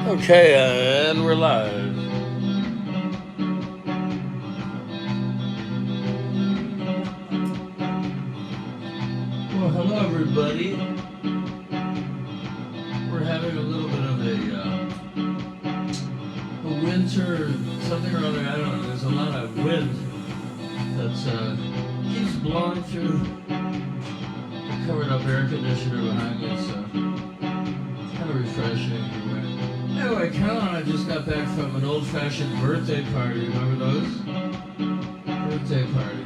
Okay, and we're live. Well, hello everybody. We're having a little bit of a winter something or other. I don't know. There's a lot of wind that keeps blowing through the covered up air conditioner behind me, so it's kind of refreshing. Anyway, Carol and I just got back from an old-fashioned birthday party. Remember those? Birthday party.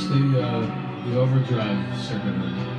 That's the overdrive circuit.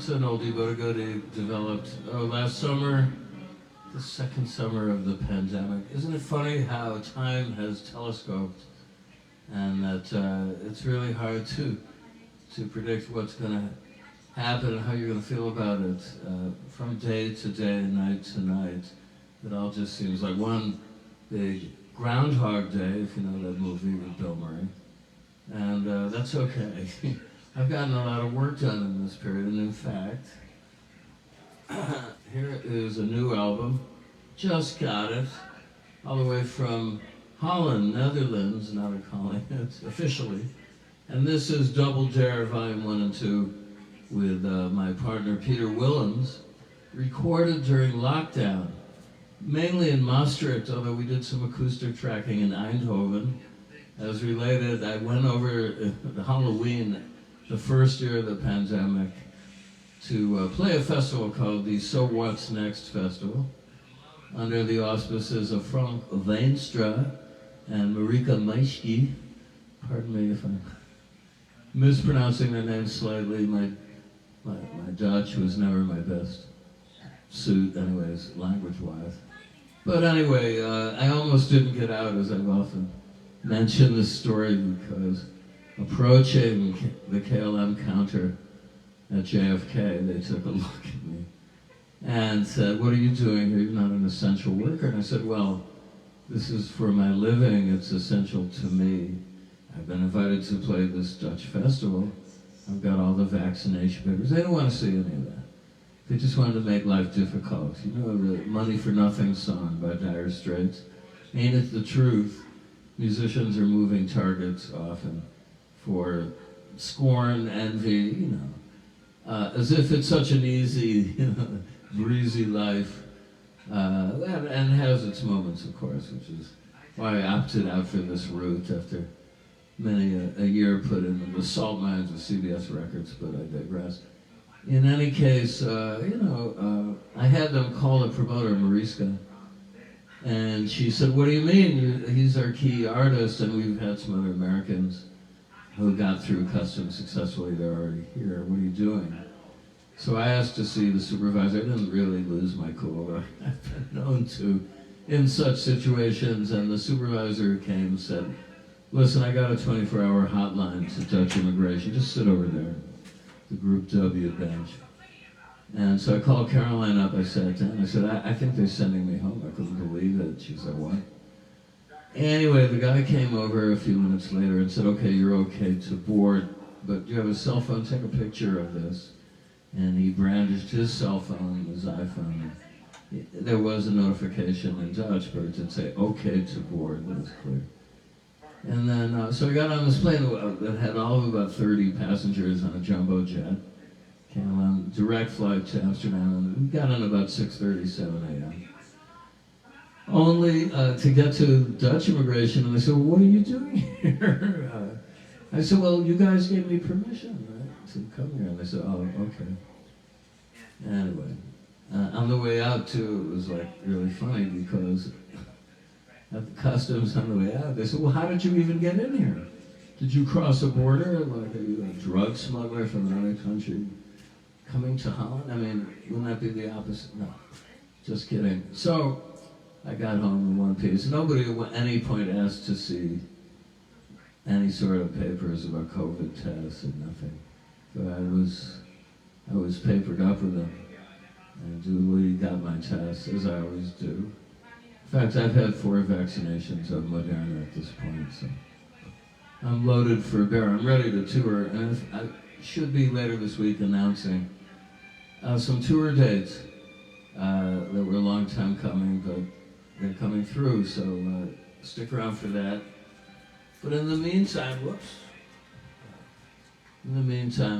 it's an oldie but a goodie. Developed last summer, the second summer of the pandemic. Isn't it funny how time has telescoped, and that it's really hard to predict what's going to happen and how you're going to feel about it from day to day, night to night. It all just seems like one big Groundhog Day, if you know that movie with Bill Murray. And that's okay. I've gotten a lot of work done in this period, and in fact, here is a new album. Just got it, all the way from Holland, Netherlands, now they're calling it officially. And this is Double Dare Volume 1 and 2 with my partner Peter Willems, recorded during lockdown, mainly in Maastricht, although we did some acoustic tracking in Eindhoven. As related, I went over the Halloween, the first year of the pandemic, to play a festival called the So What's Next Festival, under the auspices of Frank Veenstra and Marika Maisky. Pardon me if I'm mispronouncing their names slightly. My Dutch was never my best suit, anyways, language-wise. But anyway, I almost didn't get out, as I've often mentioned this story, because approaching the KLM counter at JFK, they took a look at me and said, "What are you doing here? You're not an essential worker." And I said, "Well, this is for my living. It's essential to me. I've been invited to play this Dutch festival. I've got all the vaccination papers." They didn't want to see any of that. They just wanted to make life difficult. You know the Money for Nothing song by Dire Straits? Ain't it the truth? Musicians are moving targets often for scorn, envy, you know, as if it's such an easy, breezy life, and has its moments, of course, which is why I opted out for this route after many a year put in the salt mines with CBS Records, but I digress. In any case, I had them call the promoter, Mariska, and she said, "What do you mean? He's our key artist, and we've had some other Americans who got through customs successfully. They're already here. What are you doing?" So I asked to see the supervisor. I didn't really lose my cool. I've been known to in such situations, and the supervisor came and said, "Listen, I got a 24-hour hotline to Dutch immigration. Just sit over there, the Group W bench." And so I called Caroline up. I sat down. I said, I think they're sending me home. I couldn't believe it. She said, "What?" Anyway, the guy came over a few minutes later and said, "Okay, you're okay to board, but do you have a cell phone? Take a picture of this." And he brandished his cell phone, his iPhone. There was a notification in Dutch, but it did say, "Okay to board." That was clear. And then, so I got on this plane that had all of about 30 passengers on a jumbo jet. Came on direct flight to Amsterdam, and we got on about 6:37 a.m. Only to get to Dutch immigration, and they said, "Well, what are you doing here?" I said, "Well, you guys gave me permission, right, to come here." And they said, "Oh, okay." Anyway, on the way out, too, it was like really funny because at the customs on the way out, they said, "Well, how did you even get in here? Did you cross a border? Like, are you a drug smuggler from another country coming to Holland? I mean, wouldn't that be the opposite?" No, just kidding. So I got home in one piece. Nobody at any point asked to see any sort of papers about COVID tests and nothing. But I was papered up with them and duly got my tests, as I always do. In fact, I've had 4 vaccinations of Moderna at this point, so I'm loaded for bear. I'm ready to tour, and I should be later this week announcing some tour dates that were a long time coming, but they're coming through, so stick around for that. But in the meantime,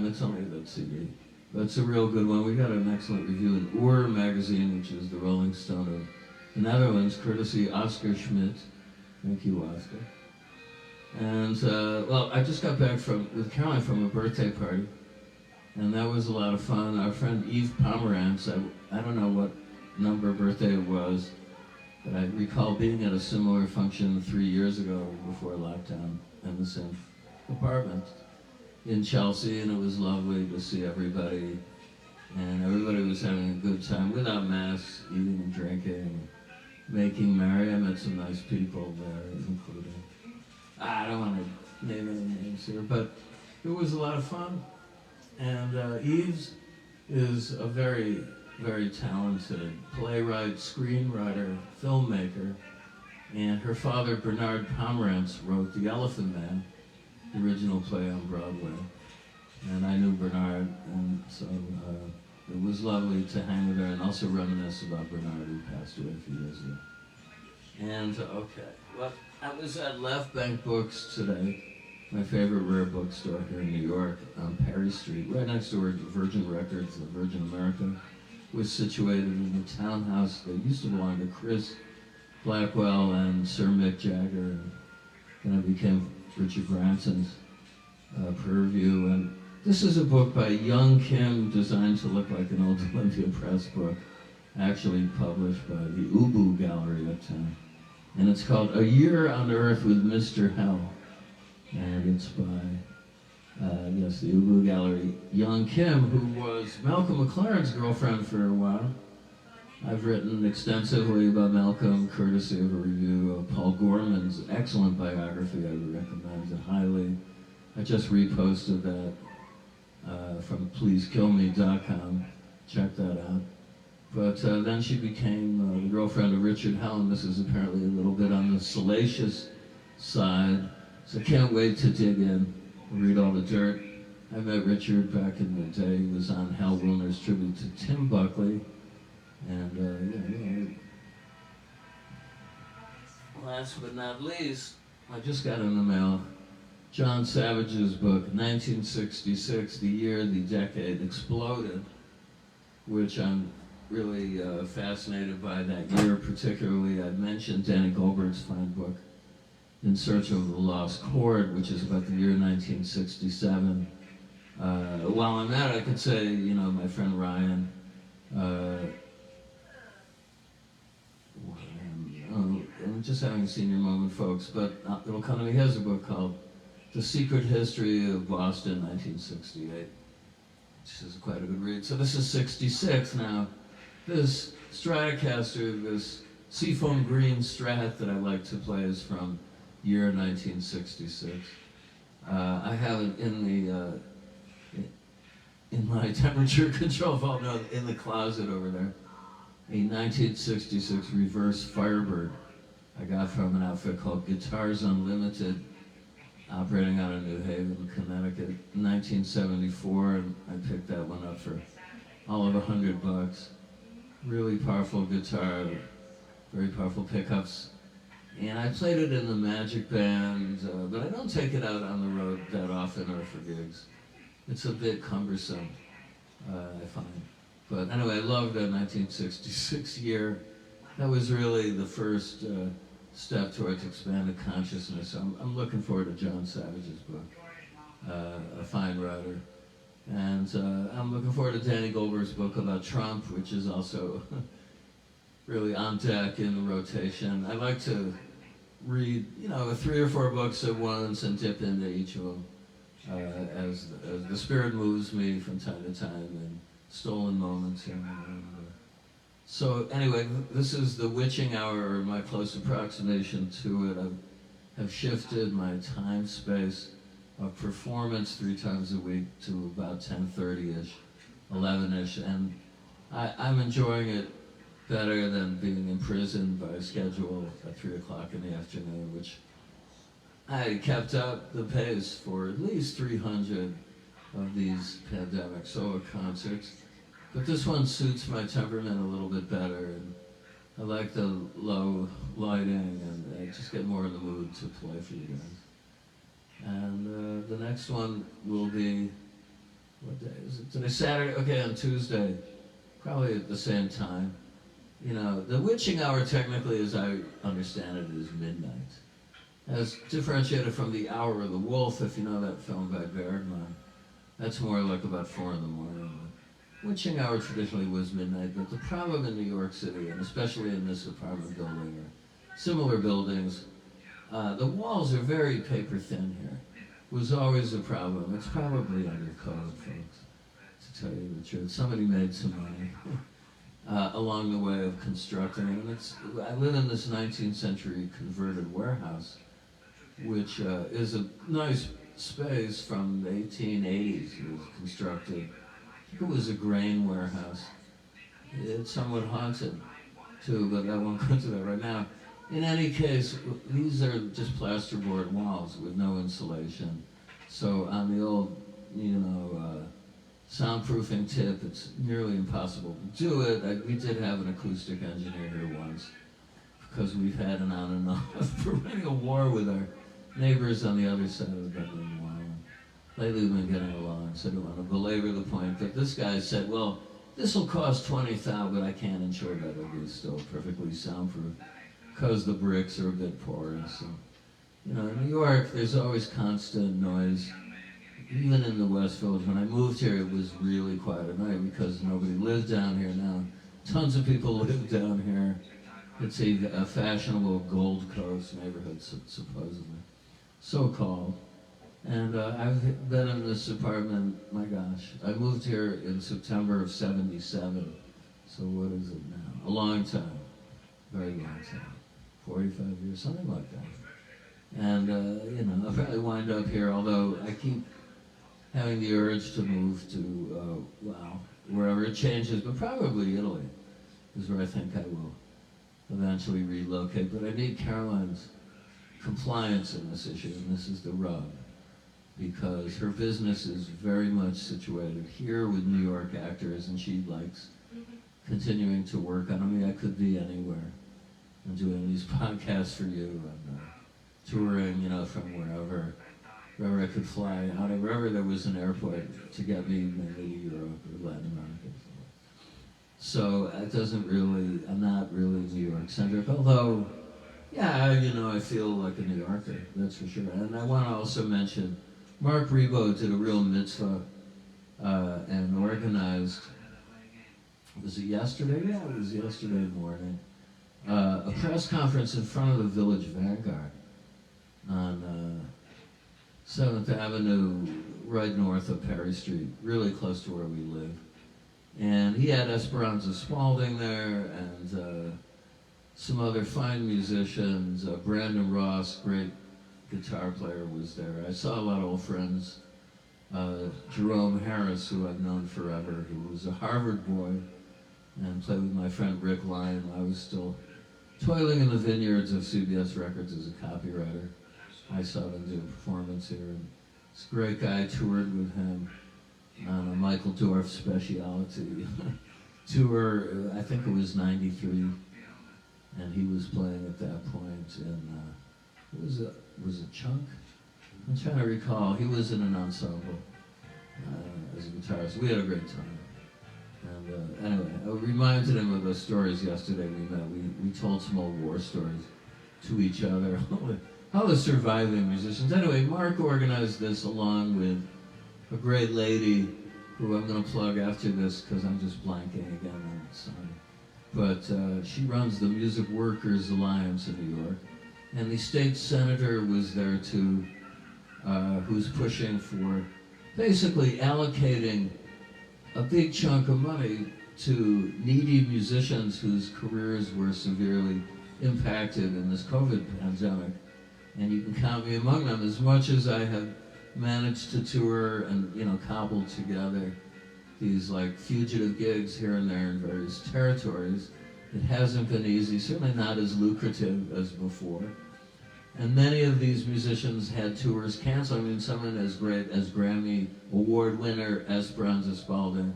it's only that CD. That's a real good one. We got an excellent review in Oor magazine, which is the Rolling Stone of the Netherlands, courtesy Oscar Schmidt. Thank you, Oscar. And, well, I just got back with Caroline from a birthday party, and that was a lot of fun. Our friend Eve Pomerantz, I don't know what number birthday it was, but I recall being at a similar function 3 years ago before lockdown in the same apartment in Chelsea, and it was lovely to see everybody and everybody was having a good time without masks, eating and drinking, making merry. I met some nice people there, including, I don't want to name any names here, but it was a lot of fun. And Eves is a very, very talented playwright, screenwriter, filmmaker, and her father, Bernard Pomerantz, wrote The Elephant Man, the original play on Broadway. And I knew Bernard, and so it was lovely to hang with her and also reminisce about Bernard, who passed away a few years ago. And, okay, well, I was at Left Bank Books today, my favorite rare bookstore here in New York, on Perry Street, right next door to Virgin Records, the Virgin America, was situated in the townhouse that used to belong to Chris Blackwell and Sir Mick Jagger, and then it became Richard Branson's purview. And this is a book by Young Kim, designed to look like an old Olympia Press book, actually published by the Ubu Gallery uptown. And it's called A Year on Earth with Mr. Hell. And it's by, yes, the Ubu Gallery. Young Kim, who was Malcolm McLaren's girlfriend for a while. I've written extensively about Malcolm, courtesy of a review of Paul Gorman's excellent biography. I would recommend it highly. I just reposted that from pleasekillme.com. Check that out. But then she became the girlfriend of Richard Hell, and this is apparently a little bit on the salacious side. So I can't wait to dig in and read all the dirt. I met Richard back in the day. He was on Hal Wilner's tribute to Tim Buckley. And last but not least, I just got in the mail John Savage's book, 1966, the year the decade exploded, which I'm really fascinated by that year. Particularly, I've mentioned Danny Goldberg's fine book, In Search of the Lost Chord, which is about the year 1967. While I'm at it, I could say, my friend Ryan, I'm just having a senior moment, folks, but it'll come to me. He has a book called The Secret History of Boston, 1968, which is quite a good read. So this is 66 now. This Stratocaster, this seafoam green Strat that I like to play is from year 1966. I have it in my temperature control vault, no, in the closet over there. A 1966 reverse Firebird I got from an outfit called Guitars Unlimited, operating out of New Haven, Connecticut, 1974, and I picked that one up for all of $100. Really powerful guitar, very powerful pickups. And I played it in the Magic Band, but I don't take it out on the road that often or for gigs. It's a bit cumbersome, I find. But anyway, I love that 1966 year. That was really the first step towards expanded consciousness. I'm looking forward to John Savage's book, a fine writer. And I'm looking forward to Danny Goldberg's book about Trump, which is also really on deck in the rotation. I like to read, 3 or 4 books at once and dip into each of them as the spirit moves me from time to time in stolen moments. So anyway, this is the witching hour, or my close approximation to it. I have shifted my time space of performance 3 times a week to about 10:30-ish, 11-ish, and I'm enjoying it better than being imprisoned by a schedule at 3 o'clock in the afternoon, which I kept up the pace for at least 300 of these pandemic solo concerts. But this one suits my temperament a little bit better, and I like the low lighting, and I just get more in the mood to play for you guys. And the next one will be, what day is it today? Saturday, okay, on Tuesday, probably at the same time. The witching hour technically, as I understand it, is midnight. As differentiated from the Hour of the Wolf, if you know that film by Bergman. That's more like about 4 in the morning. Witching hour traditionally was midnight, but the problem in New York City, and especially in this apartment building or similar buildings, the walls are very paper thin here. Was always a problem. It's probably under code, folks. To tell you the truth. Somebody made some money along the way of constructing it. And I live in this 19th century converted warehouse, which is a nice space from the 1880s. It was constructed. It was a grain warehouse. It's somewhat haunted, too, but I won't go into that right now. In any case, these are just plasterboard walls with no insulation. So on the old, soundproofing tip, it's nearly impossible to do it. We did have an acoustic engineer here once, because we've had an on and off perennial war with our neighbors on the other side of the bedroom wall. Lately we've been getting along, so I don't want to belabor the point, but this guy said, well, this will cost $20,000, but I can't ensure that it'll be still perfectly soundproof, because the bricks are a bit porous. And, in New York, there's always constant noise. Even in the West Village, when I moved here, it was really quiet at night because nobody lived down here now. Tons of people live down here. It's a fashionable Gold Coast neighborhood, supposedly, so-called. And I've been in this apartment, my gosh, I moved here in September of '77. So what is it now? A long time, very long time, 45 years, something like that. And, I'll probably wind up here, although I keep having the urge to move to, wherever it changes, but probably Italy is where I think I will eventually relocate. But I need Caroline's compliance in this issue, and this is the rub, because her business is very much situated here with New York actors, and she likes continuing to work on them. I mean, I could be anywhere and doing these podcasts for you and touring, from wherever I could fly out of, wherever there was an airport to get me maybe to Europe or Latin America. So it doesn't really, I'm not really New York centric, although, I feel like a New Yorker, that's for sure. And I want to also mention, Mark Rebo did a real mitzvah and organized, was it yesterday? Yeah, it was yesterday morning. A press conference in front of the Village Vanguard on 7th Avenue, right north of Perry Street, really close to where we live. And he had Esperanza Spalding there, and some other fine musicians. Brandon Ross, great guitar player, was there. I saw a lot of old friends. Jerome Harris, who I've known forever, who was a Harvard boy, and played with my friend Rick Lyon. I was still toiling in the vineyards of CBS Records as a copywriter. I saw them do a performance here, and this great guy toured with him on a Michael Dorf specialty tour. I think it was '93, and he was playing at that point. And was it Chunk? I'm trying to recall. He was in an ensemble as a guitarist. We had a great time. And anyway, I reminded him of those stories yesterday we met. We told some old war stories to each other. All the surviving musicians. Anyway, Mark organized this along with a great lady who I'm going to plug after this because I'm just blanking again on somebody. But she runs the Music Workers Alliance in New York. And the state senator was there too, who's pushing for basically allocating a big chunk of money to needy musicians whose careers were severely impacted in this COVID pandemic. And you can count me among them. As much as I have managed to tour and, cobbled together these like fugitive gigs here and there in various territories, it hasn't been easy, certainly not as lucrative as before. And many of these musicians had tours canceled. I mean, someone as great as Grammy Award winner Esperanza Spalding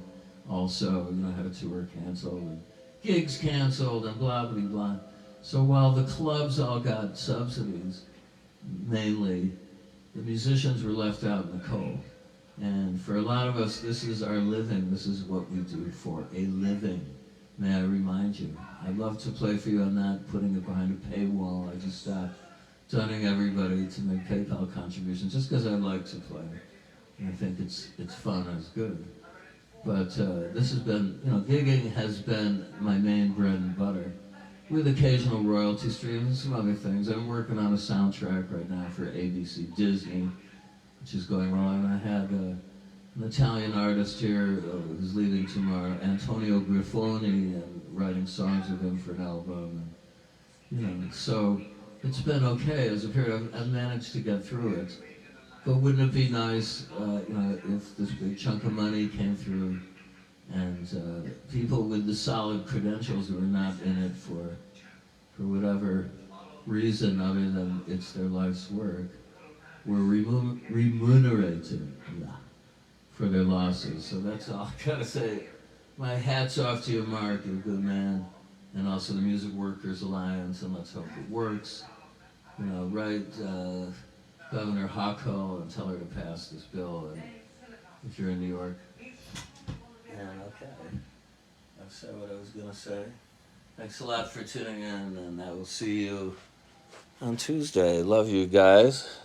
also, had a tour canceled and gigs canceled and blah, blah, blah. So while the clubs all got subsidies, mainly, the musicians were left out in the cold. And for a lot of us, this is our living. This is what we do for a living. May I remind you, I'd love to play for you. I'm not putting it behind a paywall. I just stopped dunning everybody to make PayPal contributions just because I like to play. And I think it's fun, it's good. But this has been, gigging has been my main bread and butter, with occasional royalty streams and some other things. I'm working on a soundtrack right now for ABC Disney, which is going well. And I had an Italian artist here who's leaving tomorrow, Antonio Grifoni, and writing songs with him for an album. And, so it's been okay as a period. I've managed to get through it. But wouldn't it be nice, if this big chunk of money came through and people with the solid credentials who are not in it for whatever reason other than it's their life's work were remunerated for their losses. So that's all I gotta say. My hat's off to you, Mark. You're a good man. And also the Music Workers Alliance, and let's hope it works. Write Governor Hochul and tell her to pass this bill, and if you're in New York. And okay, I've said what I was gonna say. Thanks a lot for tuning in, and I will see you on Tuesday. Love you guys.